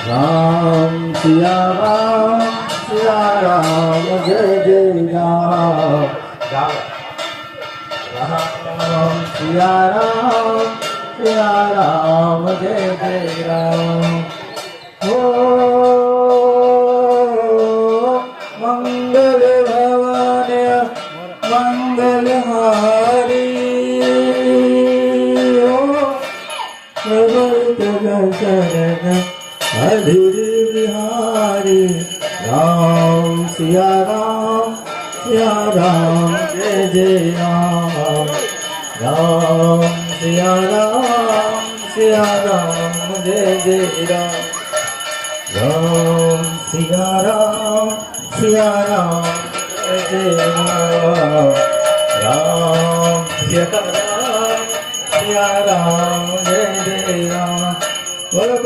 राम सिया राम जय जय राम। राम सिया राम जय जय राम। हो मंगल भवन मंगल हारी हो शरण अधीर बिहारी। राम सिया राम जय जय राम। राम सिया राम जय जय राम। राम सिया राम जय जय राम। राम सिया राम जय जय राम। बोलो